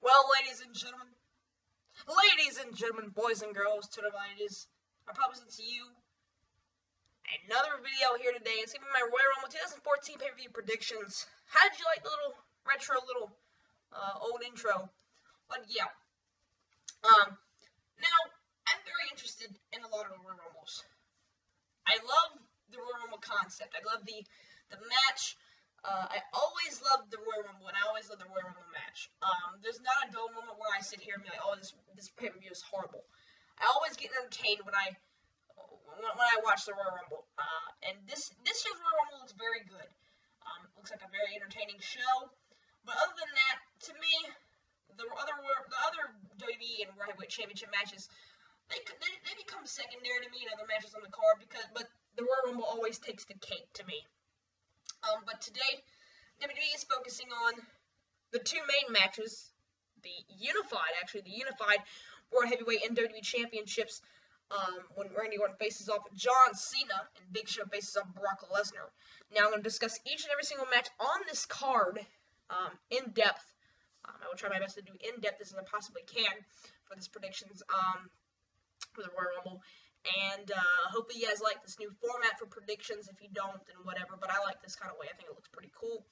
Well, ladies and gentlemen, boys and girls, to the ladies, I promise to you another video here today. It's gonna be my Royal Rumble 2014 pay-per-view predictions. How did you like the little retro, old intro? But yeah, now I'm very interested in a lot of the Royal Rumbles. I love the Royal Rumble concept. I love the match. I always loved the Royal Rumble, and I always loved the Royal Rumble match. There's not a dull moment where I sit here and be like, "Oh, this pay-per-view is horrible." I always get entertained when I watch the Royal Rumble. And this year's Royal Rumble looks very good. It looks like a very entertaining show. But other than that, to me, the other WWE and World Heavyweight Championship matches, they become secondary to me in other matches on the card but the Royal Rumble always takes the cake to me. But today, WWE is focusing on the two main matches, the unified World Heavyweight and WWE Championships, when Randy Orton faces off John Cena and Big Show faces off Brock Lesnar. Now I'm going to discuss each and every single match on this card in depth. I will try my best to do in depth as I possibly can for these predictions for the Royal Rumble. And hopefully you guys like this new format for predictions. If you don't, then whatever. But I like this kind of way. I think it looks pretty cool.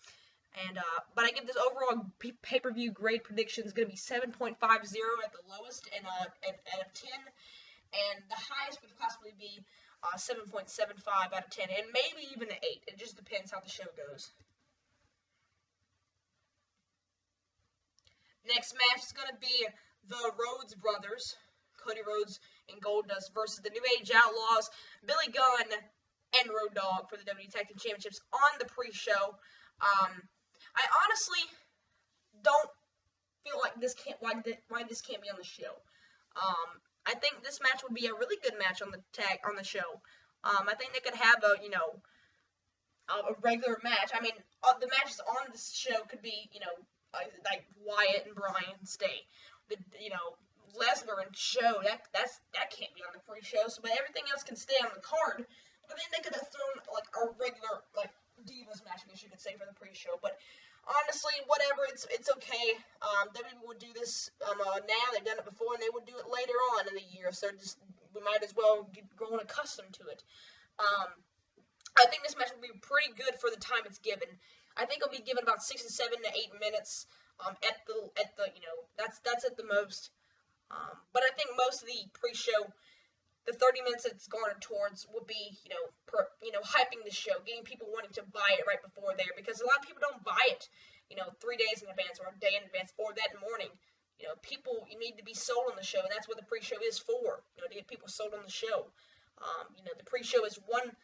And but I give this overall pay-per-view grade prediction is going to be 7.50 at the lowest and out of 10. And the highest would possibly be 7.75 out of 10. And maybe even an 8. It just depends how the show goes. Next match is going to be the Rhodes Brothers, Cody Rhodes and Goldust, versus the New Age Outlaws, Billy Gunn and Road Dogg for the WWE Tag Team Championships on the pre-show. I honestly don't feel like why this can't be on the show. I think this match would be a really good match on the show. I think they could have a regular match. I mean, the matches on this show could be like Wyatt and Bryan stay. Lesnar and Show, that can't be on the pre-show, but everything else can stay on the card. I think they could have thrown like a regular Divas match, I guess you could say, for the pre-show. But honestly, whatever, it's okay. WWE would do this now. They've done it before, and they would do it later on in the year. So we might as well get growing accustomed to it. I think this match will be pretty good for the time it's given. I think it'll be given about 6 to 7 to 8 minutes. That's at the most. But I think most of the pre-show, the 30 minutes it's garnered towards will be, hyping the show, getting people wanting to buy it right before there, because a lot of people don't buy it, 3 days in advance or a day in advance or that morning. People need to be sold on the show, and that's what the pre-show is for, to get people sold on the show. The pre-show is one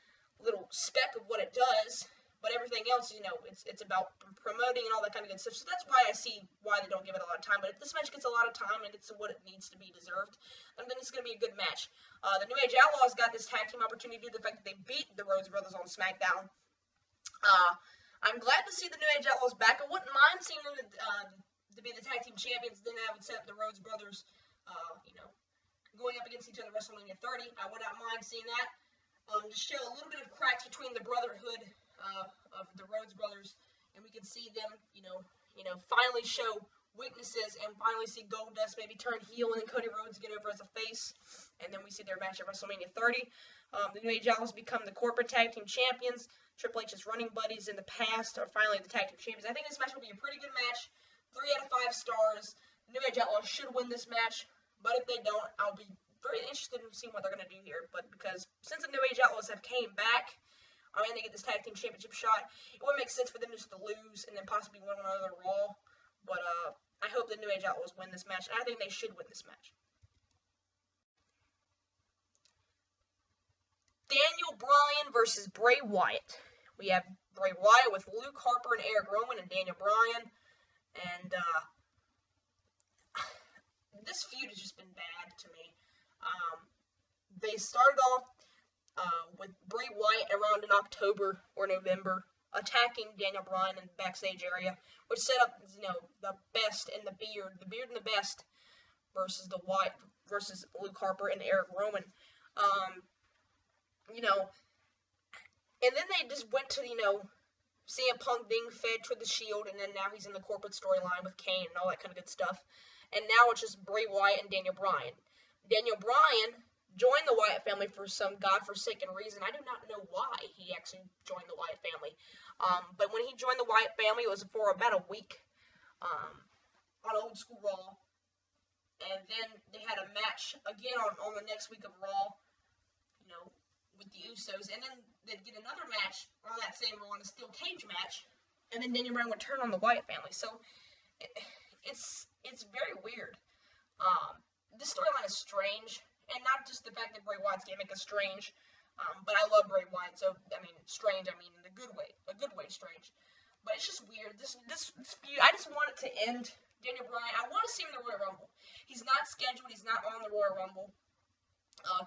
little speck of what it does, but everything else, it's about promoting and all that kind of good stuff. So that's why I see why they don't give it a lot of time. But if this match gets a lot of time and it's what it needs to be deserved, then it's going to be a good match. The New Age Outlaws got this tag team opportunity due to the fact that they beat the Rhodes Brothers on SmackDown. I'm glad to see the New Age Outlaws back. I wouldn't mind seeing them to be the tag team champions. Then I would set up the Rhodes Brothers, going up against each other at WrestleMania 30. I would not mind seeing that. To show a little bit of cracks between the brotherhood of the Rhodes Brothers, and we can see them, finally show weaknesses and finally see Goldust maybe turn heel and then Cody Rhodes get over as a face, and then we see their match at WrestleMania 30. The New Age Outlaws become the corporate tag team champions. Triple H's running buddies in the past are finally the tag team champions. I think this match will be a pretty good match. 3 out of 5 stars. The New Age Outlaws should win this match, but if they don't, I'll be very interested in seeing what they're going to do here. But because since the New Age Outlaws have came back, and they get this tag team championship shot, it would make sense for them just to lose and then possibly win another Raw. But I hope the New Age Outlaws win this match, and I think they should win this match. Daniel Bryan versus Bray Wyatt. We have Bray Wyatt with Luke Harper and Eric Rowan and Daniel Bryan. And this feud has just been bad to me. They started off with Bray Wyatt around in October or November, attacking Daniel Bryan in the backstage area, which set up, the best and the beard and the best versus versus Luke Harper and Eric Rowan. And then they just went to, CM Punk being fed to the Shield, and then now he's in the corporate storyline with Kane and all that kind of good stuff. And now it's just Bray Wyatt and Daniel Bryan. Daniel Bryan joined the Wyatt family for some godforsaken reason. I do not know why he actually joined the Wyatt family. But when he joined the Wyatt family, it was for about a week on Old School Raw. And then they had a match again on the next week of Raw, with the Usos. And then they'd get another match on that same Raw, a steel cage match. And then Daniel Bryan would turn on the Wyatt family. So it's very weird. This storyline is strange. And not just the fact that Bray Wyatt's gimmick is strange, but I love Bray Wyatt, so, strange, in a good way strange. But it's just weird. This feud, I just want it to end. Daniel Bryan, I want to see him in the Royal Rumble. He's not scheduled, he's not on the Royal Rumble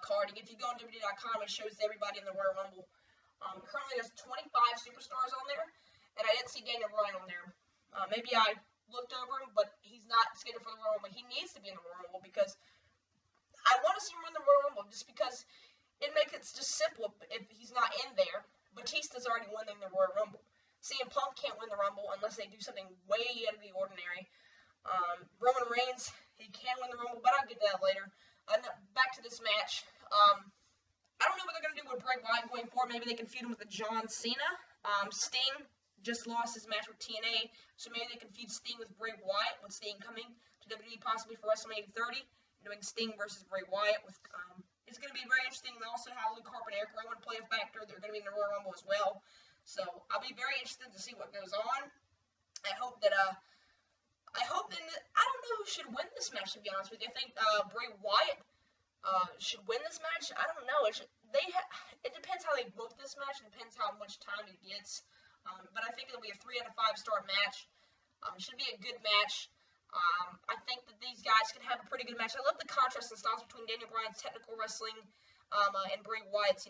card. If you go on WWE.com, it shows everybody in the Royal Rumble. Currently, there's 25 superstars on there, and I didn't see Daniel Bryan on there. Maybe I looked over him, but he's not scheduled for the Royal Rumble. He needs to be in the Royal Rumble because I want to see him in the Royal Rumble just because it makes it just simple if he's not in there. Batista's already winning the Royal Rumble. CM Punk can't win the Rumble unless they do something way out of the ordinary. Roman Reigns, he can win the Rumble, but I'll get to that later. Back to this match. I don't know what they're going to do with Bray Wyatt going forward. Maybe they can feud him with John Cena. Sting just lost his match with TNA, so maybe they can feud Sting with Bray Wyatt, with Sting coming to WWE possibly for WrestleMania 30. Doing Sting versus Bray Wyatt with it's going to be very interesting. Also, how Luke Harper and Eric Rowan play a factor. They're going to be in the Royal Rumble as well. So I'll be very interested to see what goes on. I hope that I don't know who should win this match, to be honest with you. I think Bray Wyatt should win this match. I don't know. It depends how they book this match. It depends how much time it gets. But I think it'll be a 3 out of 5 star match. It should be a good match. I think that these guys can have a pretty good match. I love the contrast and styles between Daniel Bryan's technical wrestling and Bray Wyatt's,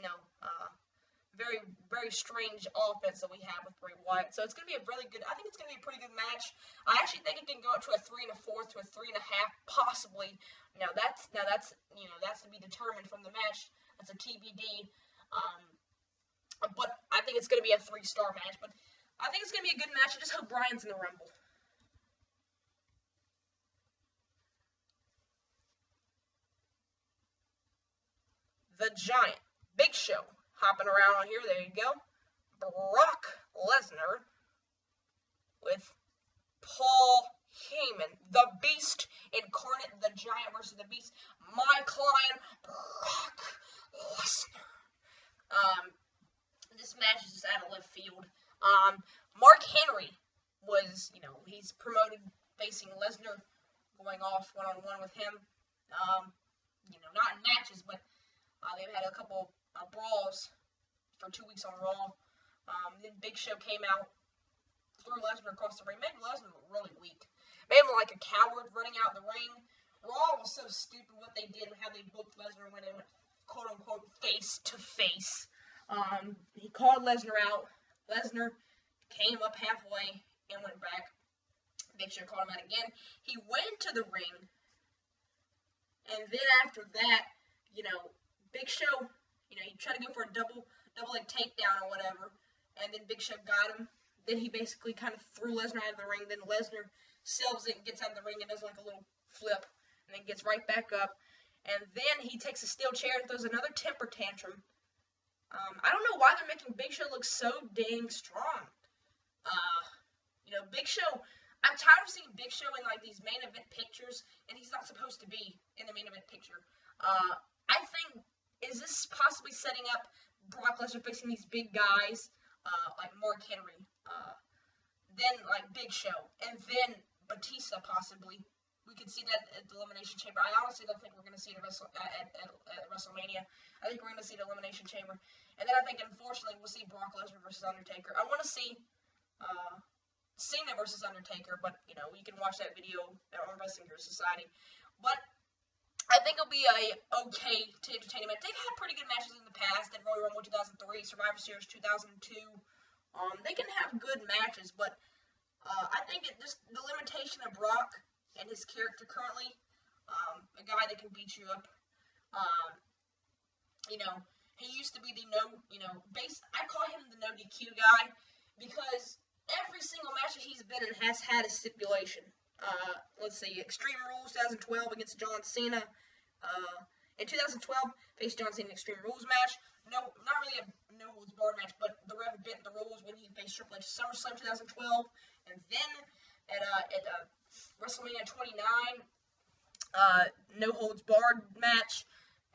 very, very strange offense that we have with Bray Wyatt. So it's going to be I think it's going to be a pretty good match. I actually think it can go up to a 3 1/4 to a 3 1/2, possibly. That's to be determined from the match. That's a TBD. But I think it's going to be a 3-star match. But I think it's going to be a good match. I just hope Bryan's in the Rumble. The Giant, Big Show, hopping around on here. There you go. Brock Lesnar with Paul Heyman, the Beast incarnate, the Giant versus the Beast. My client, Brock Lesnar. This match is just out of left field. Mark Henry was, he's promoted facing Lesnar, going off one-on-one with him. Not in matches, but they've had a couple brawls for 2 weeks on Raw. Then Big Show came out, threw Lesnar across the ring, made Lesnar really weak. Made him like a coward running out the ring. Raw was so stupid what they did, how they booked Lesnar when they went quote-unquote face-to-face. He called Lesnar out. Lesnar came up halfway and went back. Big Show called him out again. He went to the ring, and then after that, Big Show, he tried to go for a double leg takedown or whatever, and then Big Show got him. Then he basically kind of threw Lesnar out of the ring. Then Lesnar sells it and gets out of the ring and does like a little flip, and then gets right back up. And then he takes a steel chair and throws another temper tantrum. I don't know why they're making Big Show look so dang strong. Big Show, I'm tired of seeing Big Show in like these main event pictures, and he's not supposed to be in the main event picture. I think, is this possibly setting up Brock Lesnar facing these big guys, like Mark Henry, then like Big Show, and then Batista possibly? We could see that at the Elimination Chamber. I honestly don't think we're going to see it at WrestleMania. I think we're going to see the Elimination Chamber. And then I think, unfortunately, we'll see Brock Lesnar versus Undertaker. I want to see Cena versus Undertaker, but, you can watch that video on Wrestling Gear Society. But I think it'll be a okay to entertain match. They've had pretty good matches in the past. At Royal Rumble 2003, Survivor Series 2002. They can have good matches, but I think just the limitation of Brock and his character currently, a guy that can beat you up. He used to be the I call him the no DQ guy because been and has had a stipulation. Let's see, Extreme Rules 2012 against John Cena. In 2012, faced John Cena in Extreme Rules match. No, not really a no holds barred match, but the ref bent the rules when he faced Triple H at SummerSlam 2012, and then at WrestleMania 29, no holds barred match,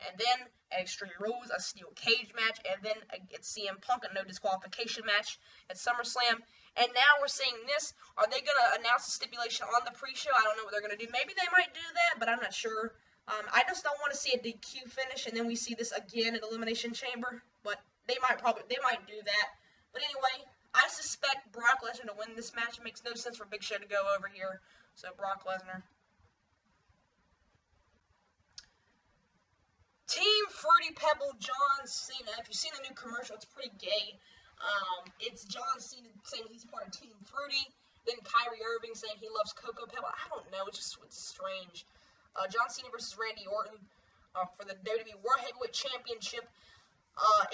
and then at Extreme Rules, a steel cage match, and then against CM Punk, a no disqualification match at SummerSlam. And now we're seeing this. Are they going to announce a stipulation on the pre-show? I don't know what they're going to do. Maybe they might do that, but I'm not sure. I just don't want to see a DQ finish, and then we see this again at Elimination Chamber. But they might do that. But anyway, I suspect Brock Lesnar to win this match. It makes no sense for Big Show to go over here. So Brock Lesnar. Team Fruity Pebble John Cena. If you've seen the new commercial, it's pretty gay. It's John Cena saying he's part of Team Fruity. Then Kyrie Irving saying he loves Cocoa Pebble. I don't know. It's strange. John Cena versus Randy Orton for the WWE World Heavyweight Championship.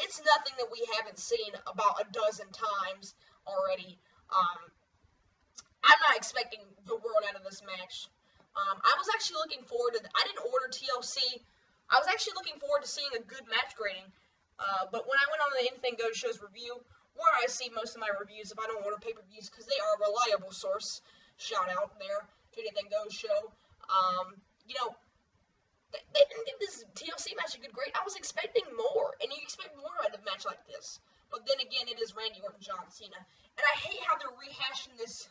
It's nothing that we haven't seen about a dozen times already. I'm not expecting the world out of this match. I was actually looking forward to. I didn't order TLC. I was actually looking forward to seeing a good match grading. But when I went on the Anything Goes Show's review, where I see most of my reviews if I don't order pay-per-views, because they are a reliable source. Shout out there to Anything Goes Show. You know, they didn't give this TLC match a good grade. I was expecting more, and you expect more out of a match like this. But then again, it is Randy Orton, John Cena. And I hate how they're rehashing this,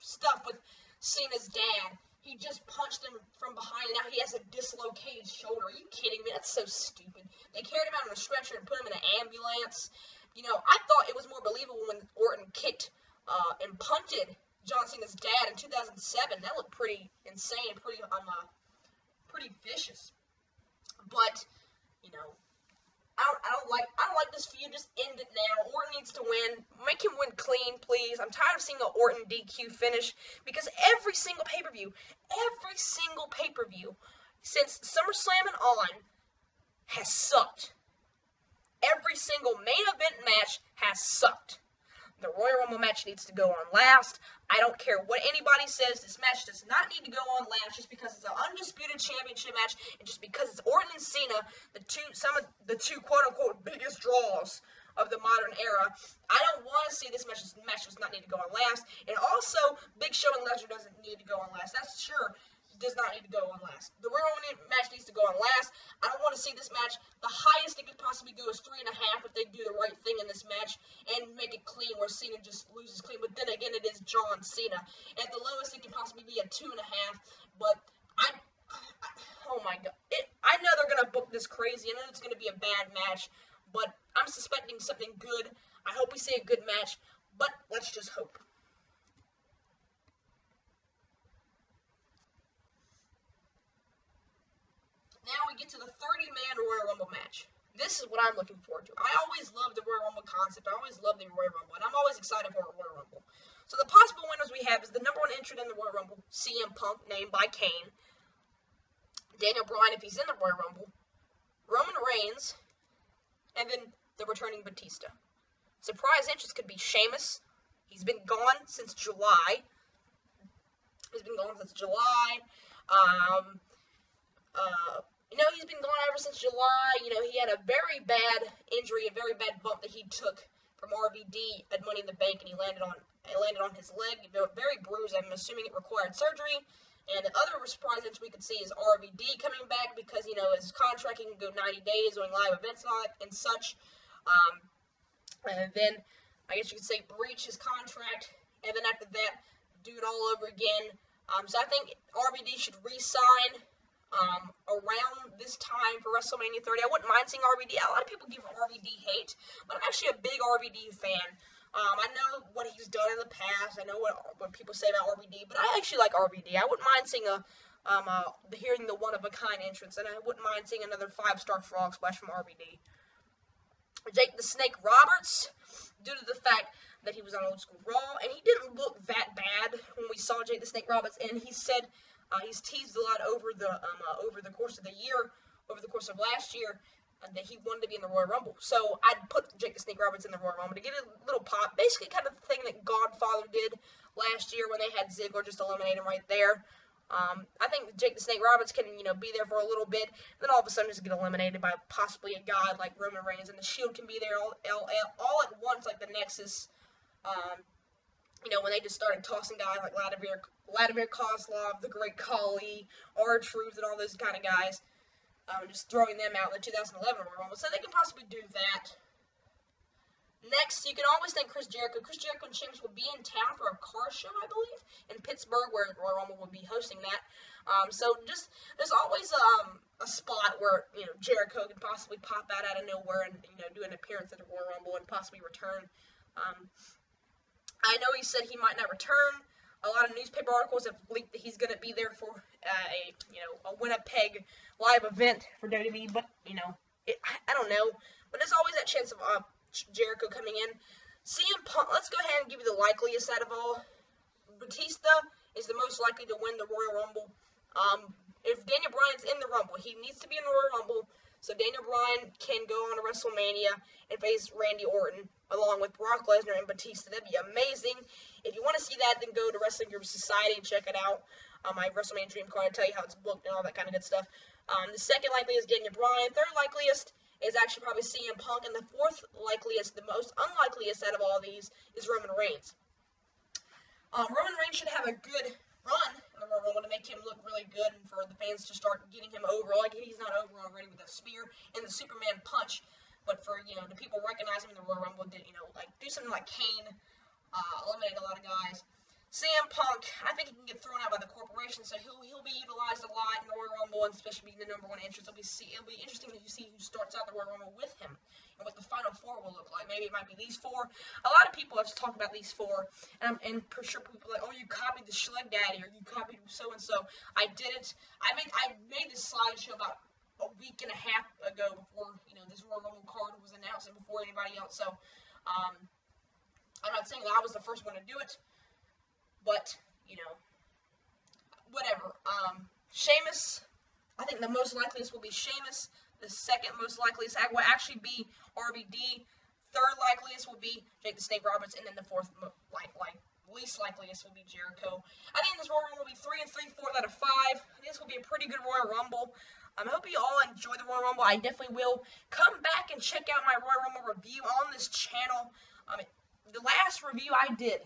stuff with Cena's dad. He just punched him from behind, and now he has a dislocated shoulder. Are you kidding me? That's so stupid. They carried him out on a stretcher and put him in an ambulance. I thought it was more believable when Orton kicked and punted John Cena's dad in 2007. That looked pretty insane, pretty vicious. But I don't like this feud. Just end it now. Orton needs to win. Make him win clean, please. I'm tired of seeing an Orton DQ finish because every single pay-per-view since SummerSlam and on has sucked. Every single main event match has sucked. The Royal Rumble match needs to go on last. I don't care what anybody says. This match does not need to go on last just because it's an undisputed championship match and just because it's Orton and Cena, some of the two quote-unquote biggest draws of the modern era. I don't want to see this match. This match does not need to go on last. And also, Big Show and Lesnar doesn't need to go on last. That's sure. Does not need to go on last. The Royal Rumble match needs to go on last. I don't want to see this match. The highest it could possibly go is 3.5 if they do the right thing in this match and make it clean where Cena just loses clean. But then again, it is John Cena. At the lowest, it can possibly be a 2.5. But oh my God. I know they're going to book this crazy. I know it's going to be a bad match. But I'm suspecting something good. I hope we see a good match. But let's just hope. Now we get to the 30-man Royal Rumble match. This is what I'm looking forward to. I always love the Royal Rumble concept. I always love the Royal Rumble, and I'm always excited for a Royal Rumble. So the possible winners we have is the number 1 entrant in the Royal Rumble, CM Punk, named by Kane. Daniel Bryan, if he's in the Royal Rumble. Roman Reigns, and then the returning Batista. Surprise entrants could be Sheamus. He's been gone since July. He's been gone ever since July. He had a very bad injury, a very bad bump that he took from RVD at Money in the Bank, and he landed on his leg. Very bruised. I'm assuming it required surgery. And the other surprise that we could see is RVD coming back because, his contract, he can go 90 days doing live events and such. And then, I guess you could say, breach his contract. And then after that, do it all over again. So I think RVD should re-sign around this time for WrestleMania 30. I wouldn't mind seeing RVD. A lot of people give RVD hate, but I'm actually a big RVD fan. I know what he's done in the past. I know what people say about RVD, but I actually like RVD. I wouldn't mind seeing hearing the one-of-a-kind entrance, and I wouldn't mind seeing another 5-star frog splash from RVD. Jake the Snake Roberts, due to the fact that he was on Old School Raw, and he didn't look that bad when we saw Jake the Snake Roberts, and he said he's teased a lot over the course of the year, over the course of last year, that he wanted to be in the Royal Rumble. So I'd put Jake the Snake Roberts in the Royal Rumble to get a little pop. Basically kind of the thing that Godfather did last year when they had Ziggler just eliminate him right there. I think Jake the Snake Roberts can, be there for a little bit, then all of a sudden just get eliminated by possibly a guy like Roman Reigns, and the Shield can be there all at once, like the Nexus. When they just started tossing guys like Vladimir Kozlov, the Great Khali, R-Truth, and all those kind of guys, just throwing them out in the 2011 Royal Rumble. So they can possibly do that. Next, you can always thank Chris Jericho. Chris Jericho and Sheamus will be in town for a car show, I believe, in Pittsburgh, where Royal Rumble will be hosting that. So there's always a spot where Jericho can possibly pop out of nowhere and do an appearance at the Royal Rumble and possibly return. I know he said he might not return. A lot of newspaper articles have leaked that he's going to be there for a Winnipeg live event for WWE, but I don't know. But there's always that chance of Jericho coming in. CM Punk, let's go ahead and give you the likeliest out of all. Batista is the most likely to win the Royal Rumble. If Daniel Bryan's in the Rumble, he needs to be in the Royal Rumble, so Daniel Bryan can go on to WrestleMania and face Randy Orton, along with Brock Lesnar and Batista. That'd be amazing. If you want to see that, then go to Wrestling Group Society and check it out. My WrestleMania Dream Card, I tell you how it's booked and all that kind of good stuff. The second likeliest is Daniel Bryan. Third likeliest is actually probably CM Punk, and the fourth likeliest, the most unlikeliest out of all these, is Roman Reigns. Roman Reigns should have a good run in the Royal Rumble to make him look really good and for the fans to start getting him over. Like, he's not over already with the spear and the Superman punch, but for, the people recognize him in the Royal Rumble, do something like Kane, eliminate a lot of guys. CM Punk, I think he can get thrown out by the corporation, so he'll be utilized a lot in the Royal Rumble, and especially being the #1 entrance. It'll be interesting to see who starts out the Royal Rumble with him, and what the final four will look like. Maybe it might be these four. A lot of people have talked about these four, and for sure people are like, oh, you copied the Schleg Daddy, or you copied so-and-so. I didn't. I made this slideshow about a week and a half ago before, this Royal Rumble card was announced, and before anybody else, so, I'm not saying that I was the first one to do it, but, whatever. Sheamus, I think the most likeliest will be Sheamus. The second most likeliest will actually be RVD. Third likeliest will be Jake the Snake Roberts. And then the fourth least likeliest will be Jericho. I think this Royal Rumble will be 3 and 3/4 out of 5. I think this will be a pretty good Royal Rumble. I hope you all enjoy the Royal Rumble. I definitely will. Come back and check out my Royal Rumble review on this channel. The last review I did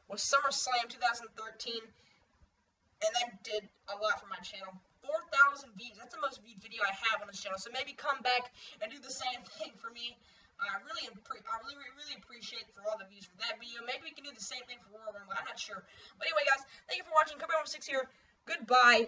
was SummerSlam 2013, and that did a lot for my channel. 4,000 views. That's the most viewed video I have on this channel. So maybe come back and do the same thing for me. I really appreciate it for all the views for that video. Maybe we can do the same thing for Royal Rumble. I'm not sure. But anyway, guys, thank you for watching. Cobra 6 here. Goodbye.